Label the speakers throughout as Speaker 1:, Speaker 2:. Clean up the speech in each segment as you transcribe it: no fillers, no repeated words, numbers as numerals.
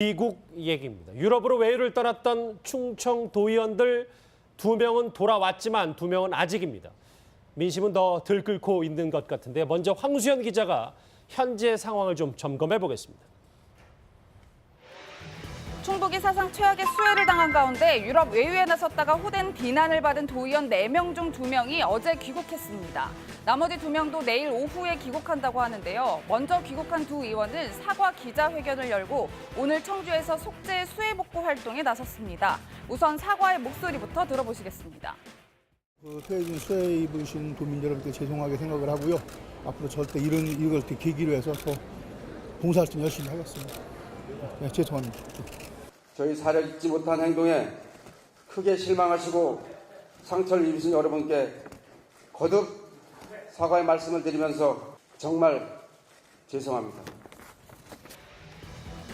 Speaker 1: 미국 얘기입니다. 유럽으로 외유를 떠났던 충청 도의원들 2명은 돌아왔지만 2명은 아직입니다. 민심은 더 들끓고 있는 것 같은데 먼저 황수연 기자가 현재 상황을 좀 점검해 보겠습니다.
Speaker 2: 충북이 사상 최악의 수해를 당한 가운데 유럽 외유에 나섰다가 호된 비난을 받은 도의원 4명 중 2명이 어제 귀국했습니다. 나머지 2명도 내일 오후에 귀국한다고 하는데요. 먼저 귀국한 두 의원은 사과 기자회견을 열고 오늘 청주에서 속죄 수해 복구 활동에 나섰습니다. 우선 사과의 목소리부터 들어보시겠습니다.
Speaker 3: 태해진 수해 입으신 도민 여러분께 죄송하게 생각을 하고요. 앞으로 절대 이걸 계기로 해서 더 봉사활동 열심히 하겠습니다. 네, 죄송합니다.
Speaker 4: 저희 사력 잊지 못한 행동에 크게 실망하시고 상처를 입으신 여러분께 거듭 사과의 말씀을 드리면서 정말 죄송합니다.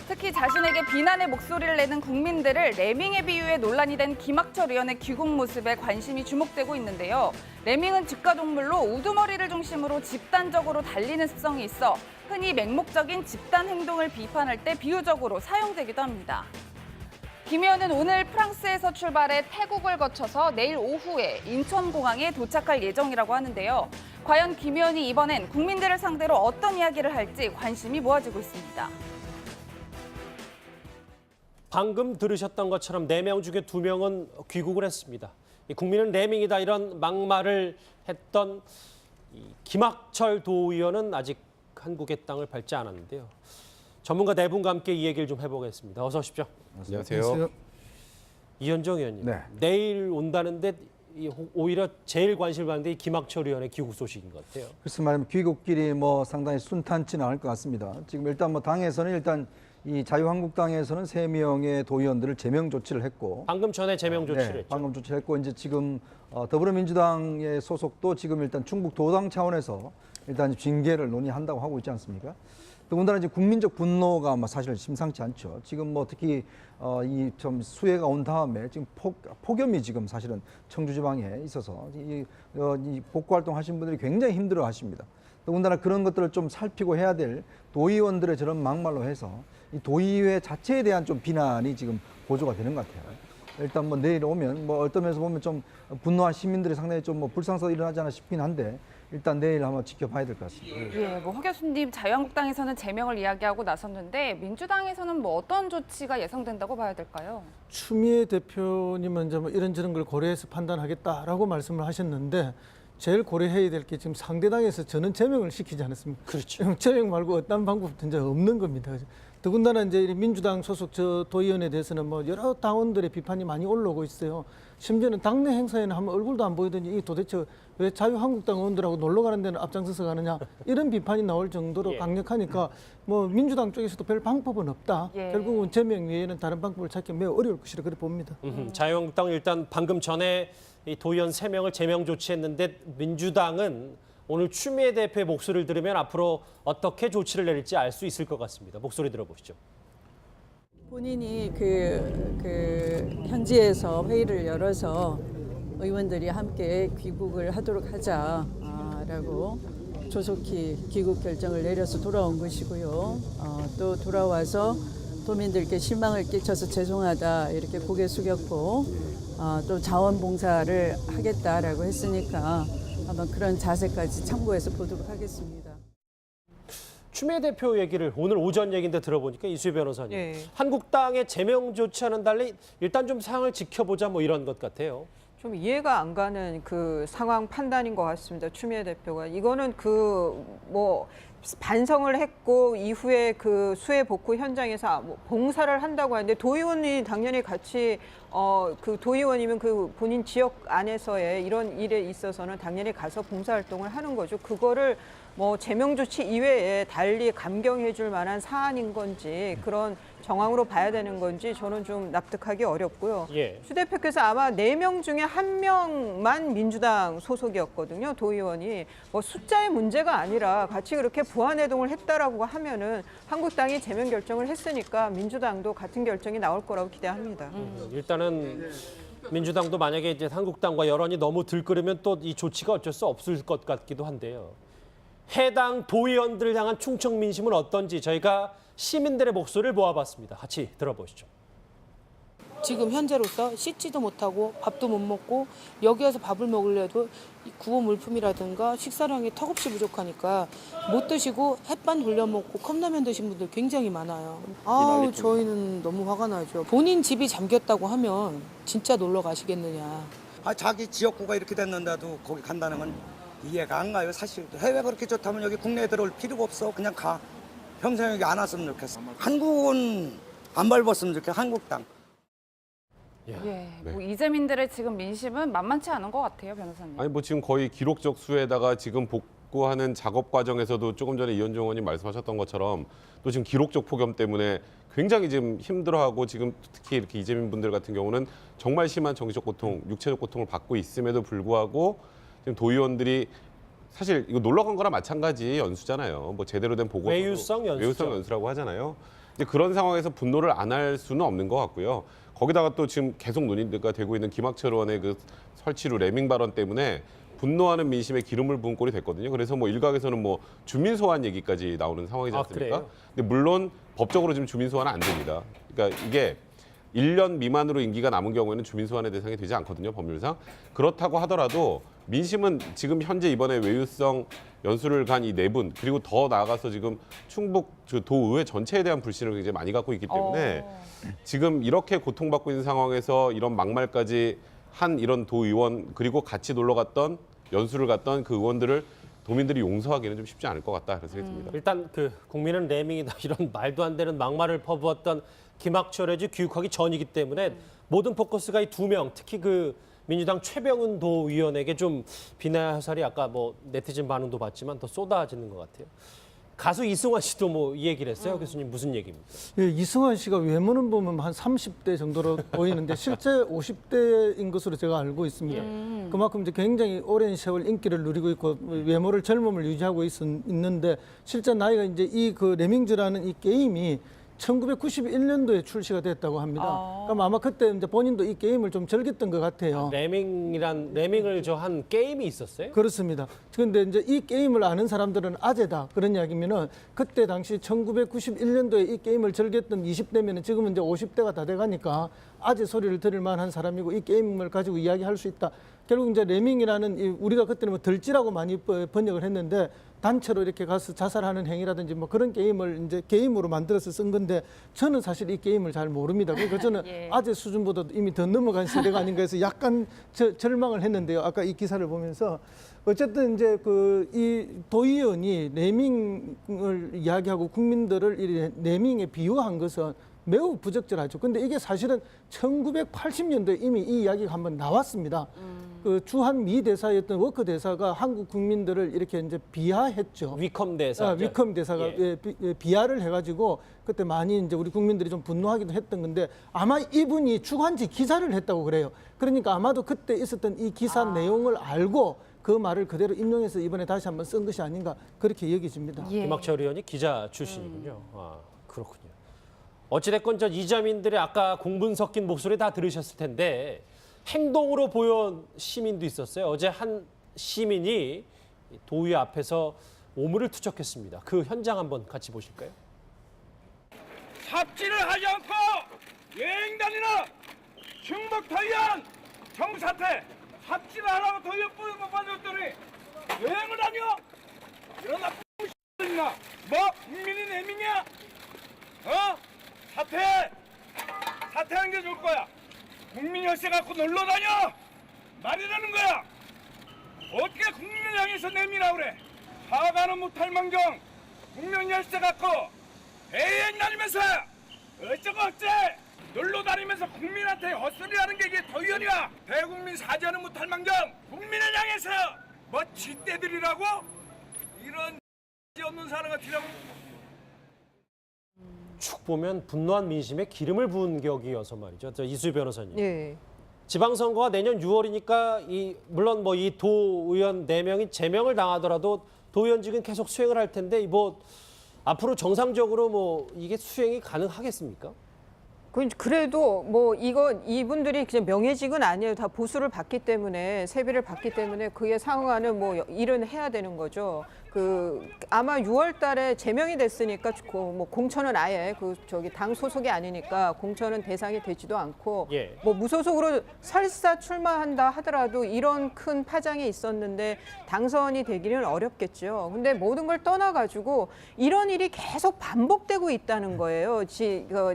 Speaker 2: 특히 자신에게 비난의 목소리를 내는 국민들을 레밍에 비유해 논란이 된 김학철 의원의 귀국 모습에 관심이 주목되고 있는데요. 레밍은 직가동물로 우두머리를 중심으로 집단적으로 달리는 습성이 있어 흔히 맹목적인 집단 행동을 비판할 때 비유적으로 사용되기도 합니다. 김 의원은 오늘 프랑스에서 출발해 태국을 거쳐서 내일 오후에 인천공항에 도착할 예정이라고 하는데요. 과연 김 의원이 이번엔 국민들을 상대로 어떤 이야기를 할지 관심이 모아지고 있습니다.
Speaker 1: 방금 들으셨던 것처럼 4명 중에 2명은 귀국을 했습니다. 국민은 레밍이다 이런 막말을 했던 김학철 도의원은 아직 한국의 땅을 밟지 않았는데요. 전문가 4분과 함께 이 얘기를 좀 해보겠습니다. 어서 오십시오.
Speaker 5: 안녕하세요.
Speaker 1: 이현정 의원님,
Speaker 5: 네.
Speaker 1: 내일 온다는데 오히려 제일 관심을 받는 게 이 김학철 의원의 귀국 소식인 것 같아요.
Speaker 5: 그래서 말하면 귀국길이 상당히 순탄치는 않을 것 같습니다. 지금 일단 당에서는 이 자유한국당에서는 3명의 도의원들을 제명 조치를 했고,
Speaker 1: 방금 전에 제명 조치를 했죠.
Speaker 5: 방금 조치를 했고 이제 지금 더불어민주당의 소속도 지금 일단 충북 도당 차원에서 일단 징계를 논의한다고 하고 있지 않습니까? 더군다나 이제 국민적 분노가 사실 심상치 않죠. 지금 특히 이 좀 수해가 온 다음에 지금 폭염이 지금 사실은 청주 지방에 있어서 이 복구 활동 하신 분들이 굉장히 힘들어 하십니다. 더군다나 그런 것들을 좀 살피고 해야 될 도의원들의 저런 막말로 해서 이 도의회 자체에 대한 좀 비난이 지금 고조가 되는 것 같아요. 일단 내일 오면 어떤 면에서 보면 좀 분노한 시민들이 상당히 좀 불상사가 일어나지 않나 싶긴 한데 일단 내일 한번 지켜봐야 될 것 같습니다.
Speaker 2: 예, 허 교수님, 자유한국당에서는 제명을 이야기하고 나섰는데 민주당에서는 어떤 조치가 예상된다고 봐야 될까요?
Speaker 6: 추미애 대표님은 이제 이런저런 걸 고려해서 판단하겠다라고 말씀을 하셨는데 제일 고려해야 될 게 지금 상대당에서 저는 제명을 시키지 않았습니까?
Speaker 1: 그렇죠.
Speaker 6: 제명 말고 어떤 방법도 이제 없는 겁니다. 더군다나 이제 민주당 소속 저 도의원에 대해서는 여러 당원들의 비판이 많이 올라오고 있어요. 심지어는 당내 행사에는 한번 얼굴도 안 보이더니 도대체 왜 자유한국당 의원들하고 놀러 가는 데는 앞장서서 가느냐 이런 비판이 나올 정도로 강력하니까 민주당 쪽에서도 별 방법은 없다.
Speaker 2: 예.
Speaker 6: 결국은 제명 외에는 다른 방법을 찾기 매우 어려울 것이라 그렇게 봅니다.
Speaker 1: 자유한국당은 일단 방금 전에 이 도의원 3명을 제명 조치했는데 민주당은 오늘 추미애 대표의 목소리를 들으면 앞으로 어떻게 조치를 내릴지 알 수 있을 것 같습니다. 목소리 들어보시죠.
Speaker 7: 본인이 현지에서 회의를 열어서 의원들이 함께 귀국을 하도록 하자라고 조속히 귀국 결정을 내려서 돌아온 것이고요. 또 돌아와서 도민들께 실망을 끼쳐서 죄송하다 이렇게 고개 숙였고 또 자원봉사를 하겠다라고 했으니까 아마 그런 자세까지 참고해서 보도록 하겠습니다.
Speaker 1: 추미애 대표 얘기를 오늘 오전 얘기인데 들어보니까 이수희 변호사님,
Speaker 8: 네.
Speaker 1: 한국당의 제명 조치하는 달리 일단 좀 상황을 지켜보자 이런 것 같아요.
Speaker 8: 좀 이해가 안 가는 그 상황 판단인 것 같습니다. 추미애 대표가 이거는 반성을 했고 이후에 그 수해 복구 현장에서 봉사를 한다고 하는데 도의원이 당연히 같이 그 도의원이면 그 본인 지역 안에서의 이런 일에 있어서는 당연히 가서 봉사활동을 하는 거죠. 그거를 제명 조치 이외에 달리 감경해 줄 만한 사안인 건지 그런 정황으로 봐야 되는 건지 저는 좀 납득하기 어렵고요.
Speaker 1: 예.
Speaker 8: 추 대표께서 아마 4명 중에 1명만 민주당 소속이었거든요. 도의원이 숫자의 문제가 아니라 같이 그렇게 부안해동을 했다라고 하면은 한국당이 제명 결정을 했으니까 민주당도 같은 결정이 나올 거라고 기대합니다.
Speaker 1: 일단은 민주당도 만약에 이제 한국당과 여론이 너무 들끓으면 또 이 조치가 어쩔 수 없을 것 같기도 한데요. 해당 도의원들을 향한 충청 민심은 어떤지 저희가 시민들의 목소리를 모아봤습니다. 같이 들어보시죠.
Speaker 9: 지금 현재로서 씻지도 못하고 밥도 못 먹고 여기 와서 밥을 먹으려도 구호 물품이라든가 식사량이 턱없이 부족하니까 못 드시고 햇반 돌려 먹고 컵라면 드신 분들 굉장히 많아요. 아우 저희는 너무 화가 나죠. 본인 집이 잠겼다고 하면 진짜 놀러 가시겠느냐.
Speaker 10: 자기 지역구가 이렇게 됐는데도 거기 간다는 건 이해가 안 가요. 사실 해외 그렇게 좋다면 여기 국내에 들어올 필요가 없어. 그냥 가. 평생 여기 안 왔으면 좋겠어. 한국은 안 밟았으면 좋겠어. 한국 땅.
Speaker 2: 예, 뭐 이재민들의 지금 민심은 만만치 않은 것 같아요, 변호사님.
Speaker 11: 아니 뭐 지금 거의 기록적 수에다가 지금 복구하는 작업 과정에서도 조금 전에 이현종 의원님 말씀하셨던 것처럼 또 지금 기록적 폭염 때문에 굉장히 지금 힘들어하고 지금 특히 이렇게 이재민 분들 같은 경우는 정말 심한 정신적 고통, 육체적 고통을 받고 있음에도 불구하고 지금 도의원들이 사실 이거 놀러 간 거랑 마찬가지 연수잖아요. 뭐 제대로 된 보고
Speaker 1: 외유성 연수죠.
Speaker 11: 외유성 연수라고 하잖아요. 이제 그런 상황에서 분노를 안 할 수는 없는 것 같고요. 거기다가 또 지금 계속 논의가 되고 있는 김학철 의원의 그 설치루 레밍 발언 때문에 분노하는 민심에 기름을 부은 꼴이 됐거든요. 그래서 뭐 일각에서는 뭐 주민 소환 얘기까지 나오는 상황이지 않습니까?
Speaker 1: 그래요?
Speaker 11: 근데 물론 법적으로 지금 주민 소환은 안 됩니다. 그러니까 이게 1년 미만으로 임기가 남은 경우에는 주민 소환의 대상이 되지 않거든요, 법률상. 그렇다고 하더라도 민심은 지금 현재 이번에 외유성 연수를 간 이 네 분 그리고 더 나아가서 지금 충북 도의회 전체에 대한 불신을 굉장히 많이 갖고 있기 때문에 지금 이렇게 고통받고 있는 상황에서 이런 막말까지 한 이런 도의원 그리고 같이 놀러 갔던 연수를 갔던 그 의원들을 도민들이 용서하기는 좀 쉽지 않을 것 같다 그런 생각이 듭니다.
Speaker 1: 일단 그 국민은 레밍이다 이런 말도 안 되는 막말을 퍼부었던 김학철의 교육하기 전이기 때문에 모든 포커스가 이 두 명, 특히 그 민주당 최병훈 도의원에게 좀 비난 화살이 아까 뭐 네티즌 반응도 봤지만 더 쏟아지는 것 같아요. 가수 이승환 씨도 뭐 이 얘기를 했어요. 교수님 무슨 얘기입니까?
Speaker 6: 예, 이승환 씨가 외모는 보면 한 30대 정도로 보이는데 실제 50대인 것으로 제가 알고 있습니다. 그만큼 이제 굉장히 오랜 세월 인기를 누리고 있고 외모를 젊음을 유지하고 있는데 실제 나이가 이제 이 그 레밍즈라는 이 게임이 1991년도에 출시가 됐다고 합니다. 그럼 아마 그때 이제 본인도 이 게임을 좀 즐겼던 것 같아요.
Speaker 1: 레밍을 저 한 게임이 있었어요?
Speaker 6: 그렇습니다. 그런데 이제 이 게임을 아는 사람들은 아재다 그런 이야기면은 그때 당시 1991년도에 이 게임을 즐겼던 20대면은 지금은 이제 50대가 다 돼가니까 아재 소리를 들을 만한 사람이고 이 게임을 가지고 이야기할 수 있다. 결국 이제 레밍이라는 우리가 그때는 뭐 덜지라고 많이 번역을 했는데 단체로 이렇게 가서 자살하는 행위라든지 뭐 그런 게임을 이제 게임으로 만들어서 쓴 건데 저는 사실 이 게임을 잘 모릅니다. 그러니까 저는 아재 수준보다 이미 더 넘어간 세대가 아닌가 해서 약간 절망을 했는데요. 아까 이 기사를 보면서 어쨌든 이제 그 이 도의원이 레밍을 이야기하고 국민들을 이 레밍에 비유한 것은 매우 부적절하죠. 근데 이게 사실은 1980년도에 이미 이 이야기가 한번 나왔습니다. 그 주한 미 대사였던 워커 대사가 한국 국민들을 이렇게 이제 비하했죠.
Speaker 1: 위컴 대사.
Speaker 6: 위컴 대사가 비하를 해가지고 그때 많이 이제 우리 국민들이 좀 분노하기도 했던 건데 아마 이분이 주간지 기사를 했다고 그래요. 그러니까 아마도 그때 있었던 이 기사 내용을 알고 그 말을 그대로 인용해서 이번에 다시 한번 쓴 것이 아닌가 그렇게 여겨집니다.
Speaker 1: 김학철 의원이 기자 출신이군요. 아, 그렇군요. 어찌됐건 저 이재민들의 아까 공분 섞인 목소리 다 들으셨을 텐데 행동으로 보여온 시민도 있었어요. 어제 한 시민이 도의회 앞에서 오물을 투척했습니다. 그 현장 한번 같이 보실까요?
Speaker 12: 삽질을 하지 않고 여행단이나 충북 도의원 정사태 삽질을 하라고 도의원 못 받았더니 여행을 다녀? 이런 나쁜 X나 뭐 국민이 내미냐? 사퇴하는 게 좋을 거야. 국민 열쇠 갖고 놀러 다녀 말이라는 거야. 어떻게 국민을 향해서 내미라 그래? 사과는 못할 망정 국민 열쇠 갖고 대행 다니면서 어쩌고 놀러 다니면서 국민한테 헛소리하는 게 이게 도의원이야. 대국민 사죄는 못할 망정 국민을 향해서 뭐 쥐떼들이라고 이런 없는 사람 같으라고.
Speaker 1: 쭉 보면 분노한 민심에 기름을 부은 격이어서 말이죠. 저 이수희 변호사님.
Speaker 8: 예.
Speaker 1: 지방선거가 내년 6월이니까 물론 뭐 이 도의원 4명이 제명을 당하더라도 도의원직은 계속 수행을 할 텐데 뭐 앞으로 정상적으로 뭐 이게 수행이 가능하겠습니까?
Speaker 8: 그래도 뭐 이분들이 그냥 명예직은 아니에요. 다 보수를 받기 때문에 세비를 받기 때문에 그에 상응하는 뭐 일은 해야 되는 거죠. 아마 6월달에 제명이 됐으니까 뭐 공천은 아예 당 소속이 아니니까 공천은 대상이 되지도 않고
Speaker 1: 예.
Speaker 8: 뭐 무소속으로 설사 출마한다 하더라도 이런 큰 파장이 있었는데 당선이 되기는 어렵겠죠. 근데 모든 걸 떠나가지고 이런 일이 계속 반복되고 있다는 거예요.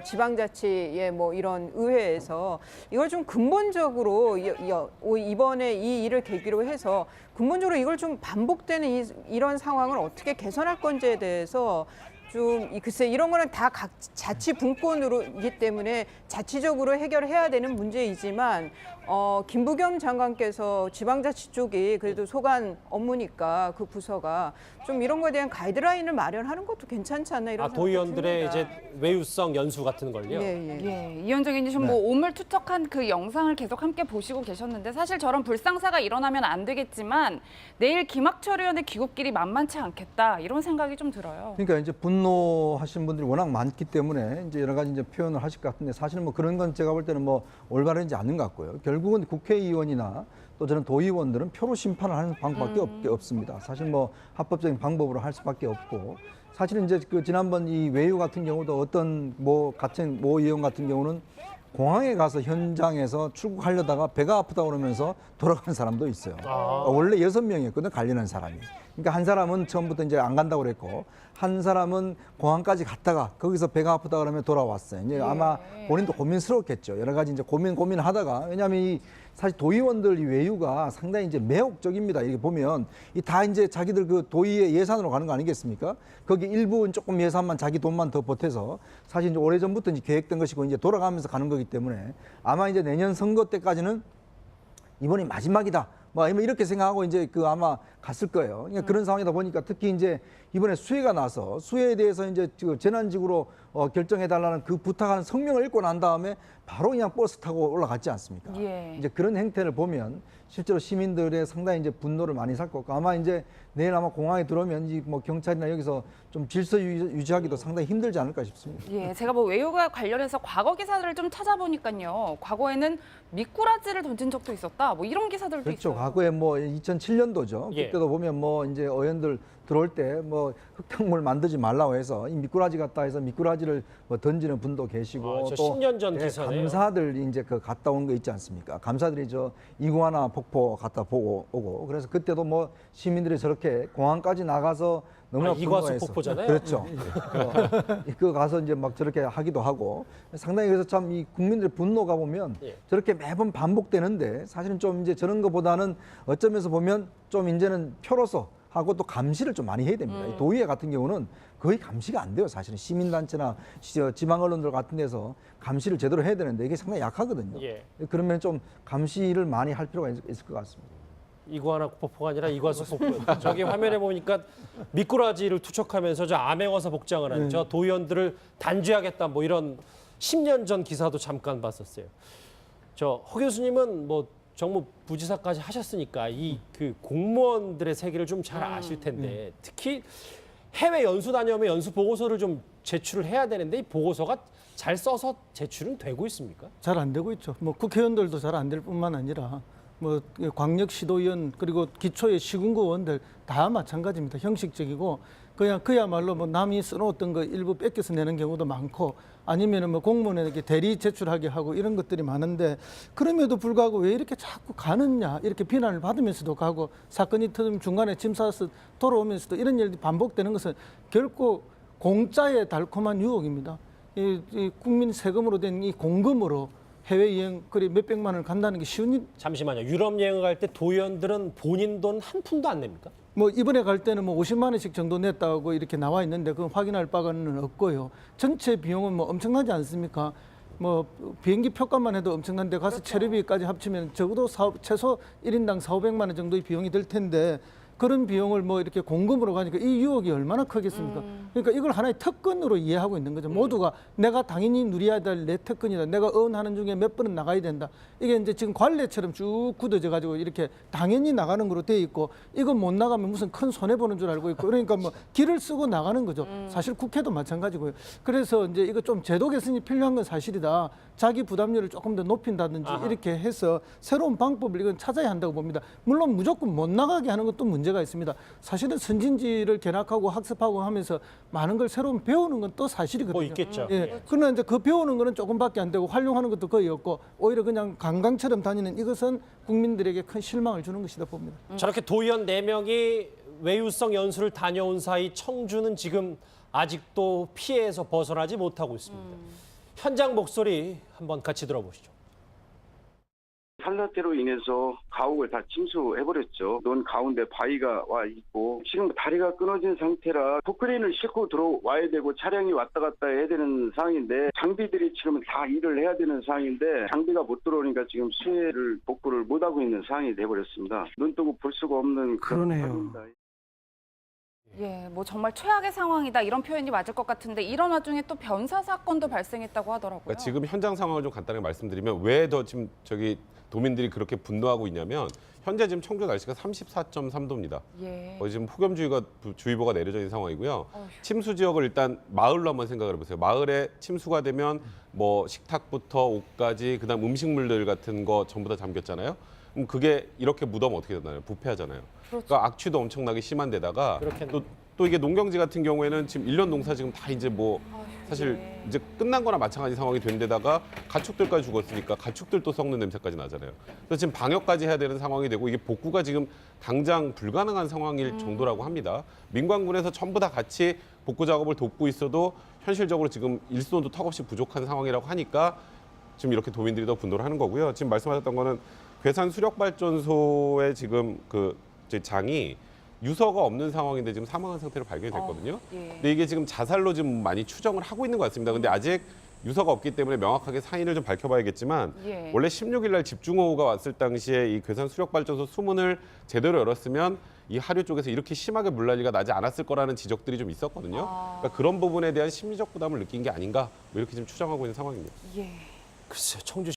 Speaker 8: 지방자치의 뭐 이런 의회에서 이걸 좀 근본적으로 이번에 이 일을 계기로 해서 근본적으로 이걸 좀 반복되는 이런 상황을 어떻게 개선할 건지에 대해서 좀 글쎄 이런 거는 다 각 자치 분권으로이기 때문에 자치적으로 해결해야 되는 문제이지만 김부겸 장관께서 지방자치 쪽이 그래도 소관 업무니까 그 부서가 좀 이런 거에 대한 가이드라인을 마련하는 것도 괜찮지 않나 이런 생각이
Speaker 1: 도의원들의
Speaker 8: 듭니다.
Speaker 1: 이제 외유성 연수 같은 걸요.
Speaker 2: 예, 이현정 의원님 뭐 오물투척한 그 영상을 계속 함께 보시고 계셨는데 사실 저런 불상사가 일어나면 안 되겠지만 내일 김학철 의원의 귀국길이 만만치 않겠다 이런 생각이 좀 들어요.
Speaker 5: 그러니까 이제 분노하시는 분들이 워낙 많기 때문에 이제 여러 가지 이제 표현을 하실 것 같은데 사실은 뭐 그런 건 제가 볼 때는 뭐 올바르지 않는 것 같고요. 결국은 국회의원이나 또 저는 도의원들은 표로 심판을 하는 방법밖에 없습니다. 사실 뭐 합법적인 방법으로 할 수밖에 없고 사실은 이제 지난번 이 외유 같은 경우도 어떤 같은 의원 같은 경우는 공항에 가서 현장에서 출국하려다가 배가 아프다 그러면서 돌아간 사람도 있어요. 원래 6명이었거든요, 관련한 사람이. 그러니까 한 사람은 처음부터 이제 안 간다고 그랬고 한 사람은 공항까지 갔다가 거기서 배가 아프다 그러면 돌아왔어요. 이제 아마 본인도 고민스러웠겠죠. 여러 가지 이제 고민하다가 왜냐하면 사실 도의원들 이 외유가 상당히 이제 매혹적입니다. 이렇게 보면 다 이제 자기들 그 도의의 예산으로 가는 거 아니겠습니까? 거기 일부 조금 예산만 자기 돈만 더 보태서 사실 이제 오래전부터 이제 계획된 것이고 이제 돌아가면서 가는 거기 때문에 아마 이제 내년 선거 때까지는 이번이 마지막이다. 뭐 이렇게 생각하고 이제 아마 갔을 거예요. 그러니까 그런 상황이다 보니까 특히 이제 이번에 수해가 나서 수해에 대해서 이제 재난지구로 결정해달라는 그 부탁하는 성명을 읽고 난 다음에 바로 그냥 버스 타고 올라갔지 않습니까?
Speaker 2: 예.
Speaker 5: 이제 그런 행태를 보면 실제로 시민들의 상당히 이제 분노를 많이 살 거고 아마 이제 내일 아마 공항에 들어오면 뭐 경찰이나 여기서 좀 질서 유지하기도 상당히 힘들지 않을까 싶습니다.
Speaker 2: 예, 제가 뭐 외유가 관련해서 과거 기사들을 좀 찾아보니까요. 과거에는 미꾸라지를 던진 적도 있었다. 뭐 이런 기사들도
Speaker 5: 그렇죠.
Speaker 2: 있어요.
Speaker 5: 과거에 뭐 2007년도죠.
Speaker 1: 예.
Speaker 5: 그때도 보면 뭐 이제 어연들 들어올 때 뭐 흙탕물 만들지 말라고 해서 이 미꾸라지 같다 해서 미꾸라지를 뭐 던지는 분도 계시고
Speaker 1: 저
Speaker 5: 또
Speaker 1: 10년 전 기사네요.
Speaker 5: 감사들이 이제 갔다 온 거 있지 않습니까? 감사들이 이구아나 폭포 갔다 보고 오고 그래서 그때도 뭐 시민들이 저렇게 공항까지 나가서 너무나
Speaker 1: 이과수
Speaker 5: 분노해서.
Speaker 1: 폭포잖아요.
Speaker 5: 그렇죠. 그 가서 이제 막 저렇게 하기도 하고 상당히 그래서 참 이 국민들의 분노가 보면 저렇게 매번 반복되는데 사실은 좀 이제 저런 것보다는 어쩌면서 보면 좀 이제는 표로서 하고 또 감시를 좀 많이 해야 됩니다. 이 도의회 같은 경우는 거의 감시가 안 돼요. 사실은 시민단체나 지방 언론들 같은 데서 감시를 제대로 해야 되는데 이게 상당히 약하거든요. 그러면 좀 감시를 많이 할 필요가 있을 것 같습니다.
Speaker 1: 이구아나 폭포가 아니라 이과수 폭포. 저기 화면에 보니까 미꾸라지를 투척하면서 저 암행어사 복장을 한 저 도의원들을 단죄하겠다 뭐 이런 10년 전 기사도 잠깐 봤었어요. 허 교수님은 뭐 정무 부지사까지 하셨으니까 그 공무원들의 세계를 좀 잘 아실 텐데 특히 해외 연수 다녀오면 연수 보고서를 좀 제출을 해야 되는데 이 보고서가 잘 써서 제출은 되고 있습니까?
Speaker 6: 잘 안 되고 있죠. 뭐 국회의원들도 잘 안 될 뿐만 아니라 뭐 광역시도의원 그리고 기초의 시군구의원들 다 마찬가지입니다. 형식적이고 그야말로 뭐 남이 써놓았던 거 일부 뺏겨서 내는 경우도 많고 아니면은 뭐 공무원에게 대리 제출하게 하고 이런 것들이 많은데 그럼에도 불구하고 왜 이렇게 자꾸 가느냐 이렇게 비난을 받으면서도 가고 사건이 터지면 중간에 짐 싸서 돌아오면서도 이런 일이 반복되는 것은 결코 공짜의 달콤한 유혹입니다. 이 국민 세금으로 된 이 공금으로 해외여행 그리 몇백만 원을 간다는 게 쉬운 일.
Speaker 1: 잠시만요. 유럽 여행을 갈 때 도의원들은 본인 돈 한 푼도 안 냅니까?
Speaker 6: 뭐 이번에 갈 때는 뭐 50만 원씩 정도 냈다고 이렇게 나와 있는데 그건 확인할 바는 없고요. 전체 비용은 뭐 엄청나지 않습니까? 뭐 비행기 표값만 해도 엄청난데 가서
Speaker 2: 그렇죠.
Speaker 6: 체류비까지 합치면 적어도 최소 1인당 4,500만 원 정도의 비용이 들 텐데 그런 비용을 뭐 이렇게 공금으로 가니까 이 유혹이 얼마나 크겠습니까? 그러니까 이걸 하나의 특권으로 이해하고 있는 거죠. 모두가 내가 당연히 누려야 될 내 특권이다. 내가 어언하는 중에 몇 번은 나가야 된다. 이게 이제 지금 관례처럼 쭉 굳어져 가지고 이렇게 당연히 나가는 거로 돼 있고 이건 못 나가면 무슨 큰 손해 보는 줄 알고 있고 그러니까 뭐 길을 쓰고 나가는 거죠. 사실 국회도 마찬가지고요. 그래서 이제 이거 좀 제도 개선이 필요한 건 사실이다. 자기 부담률을 조금 더 높인다든지 이렇게 해서 새로운 방법을 이건 찾아야 한다고 봅니다. 물론 무조건 못 나가게 하는 것도 문제. 문제가 있습니다. 사실은 선진지를 견학하고 학습하고 하면서 많은 걸 새로운 배우는 건 또 사실이거든요.
Speaker 1: 있겠죠.
Speaker 6: 예. 그러나 이제 그 배우는 거는 조금밖에 안 되고 활용하는 것도 거의 없고 오히려 그냥 관광처럼 다니는 이것은 국민들에게 큰 실망을 주는 것이다 봅니다.
Speaker 1: 저렇게 도의원 4명이 외유성 연수를 다녀온 사이 청주는 지금 아직도 피해에서 벗어나지 못하고 있습니다. 현장 목소리 한번 같이 들어보시죠.
Speaker 13: 산사태로 인해서 가옥을 다 침수해버렸죠. 논 가운데 바위가 와 있고 지금 다리가 끊어진 상태라 포크레인을 싣고 들어와야 되고 차량이 왔다 갔다 해야 되는 상황인데 장비들이 지금 다 일을 해야 되는 상황인데 장비가 못 들어오니까 지금 수해를 복구를 못하고 있는 상황이 돼버렸습니다. 눈 뜨고 볼 수가 없는 그런 상황입니다.
Speaker 2: 예, 뭐 정말 최악의 상황이다 이런 표현이 맞을 것 같은데 이런 와중에 또 변사 사건도 발생했다고 하더라고요.
Speaker 11: 그러니까 지금 현장 상황을 좀 간단하게 말씀드리면 왜 더 지금 도민들이 그렇게 분노하고 있냐면 현재 지금 청주 날씨가 34.3도입니다.
Speaker 2: 예.
Speaker 11: 거의 지금 폭염주의보가 내려져 있는 상황이고요. 침수 지역을 일단 마을로 한번 생각을 해보세요. 마을에 침수가 되면 뭐 식탁부터 옷까지 그다음 음식물들 같은 거 전부 다 잠겼잖아요. 그럼 그게 이렇게 묻으면 어떻게 되나요? 부패하잖아요. 그러니까 악취도 엄청나게 심한 데다가 또 이게 농경지 같은 경우에는 지금 1년 농사 지금 다 이제 뭐 사실 이제 끝난 거나 마찬가지 상황이 된 데다가 가축들까지 죽었으니까 가축들도 썩는 냄새까지 나잖아요. 그래서 지금 방역까지 해야 되는 상황이 되고 이게 복구가 지금 당장 불가능한 상황일 정도라고 합니다. 민관군에서 전부 다 같이 복구 작업을 돕고 있어도 현실적으로 지금 일손도 턱없이 부족한 상황이라고 하니까 지금 이렇게 도민들이 더 분노를 하는 거고요. 지금 말씀하셨던 거는 괴산 수력발전소의 지금 그 장이 유서가 없는 상황인데 지금 사망한 상태로 발견이 됐거든요. 근데 이게 지금 자살로 지금 많이 추정을 하고 있는 것 같습니다. 근데 아직 유서가 없기 때문에 명확하게 사인을 좀 밝혀봐야겠지만 원래 16일 날 집중호우가 왔을 당시에 이 괴산 수력발전소 수문을 제대로 열었으면 이 하류 쪽에서 이렇게 심하게 물난리가 나지 않았을 거라는 지적들이 좀 있었거든요. 그러니까 그런 부분에 대한 심리적 부담을 느낀 게 아닌가 뭐 이렇게 지금 추정하고 있는 상황입니다.
Speaker 1: 글쎄 청주